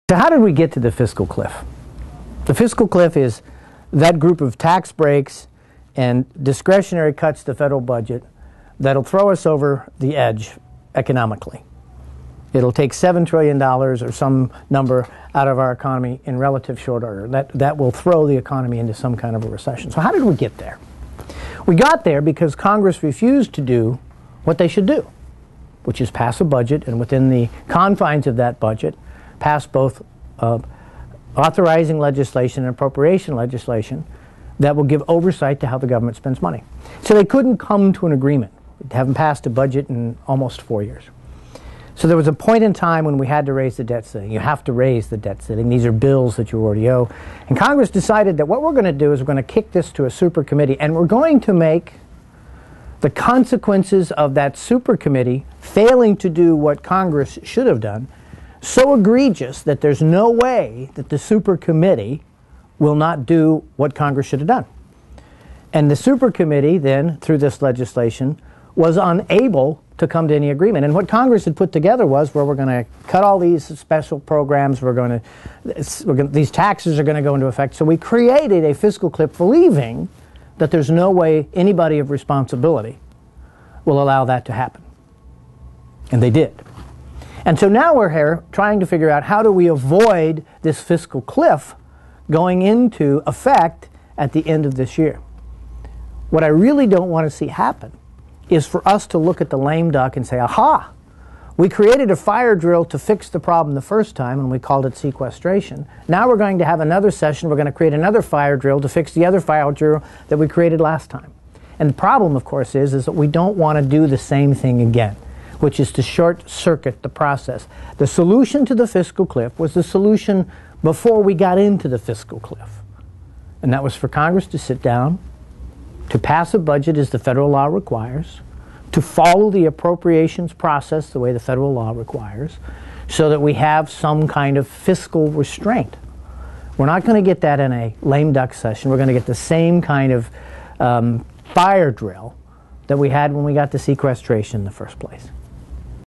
So how did we get to the fiscal cliff? The fiscal cliff is that group of tax breaks and discretionary cuts to the federal budget that'll throw us over the edge economically. It'll take $7 trillion or some number out of our economy in relative short order. That will throw the economy into some kind of a recession. So how did we get there? We got there because Congress refused to do what they should do, which is pass a budget, and within the confines of that budget, pass both authorizing legislation and appropriation legislation that will give oversight to how the government spends money. So they couldn't come to an agreement. They haven't passed a budget in almost 4 years. So there was a point in time when we had to raise the debt ceiling. You have to raise the debt ceiling. These are bills that you already owe. And Congress decided that what we're going to do is we're going to kick this to a super committee, and we're going to make the consequences of that super committee failing to do what Congress should have done so egregious that there's no way that the super committee will not do what Congress should have done. And the super committee then, through this legislation, was unable to come to any agreement. And what Congress had put together was, well, we're going to cut all these special programs, these taxes are going to go into effect. So we created a fiscal cliff believing that there's no way anybody of responsibility will allow that to happen. And they did. And so now we're here trying to figure out how do we avoid this fiscal cliff going into effect at the end of this year. What I really don't want to see happen is for us to look at the lame duck and say, aha, we created a fire drill to fix the problem the first time and we called it sequestration. Now we're going to have another session, we're going to create another fire drill to fix the other fire drill that we created last time. And the problem, of course, is that we don't want to do the same thing again, which is to short-circuit the process. The solution to the fiscal cliff was the solution before we got into the fiscal cliff. And that was for Congress to sit down, to pass a budget as the federal law requires, to follow the appropriations process the way the federal law requires, so that we have some kind of fiscal restraint. We're not going to get that in a lame duck session. We're going to get the same kind of fire drill that we had when we got to sequestration in the first place.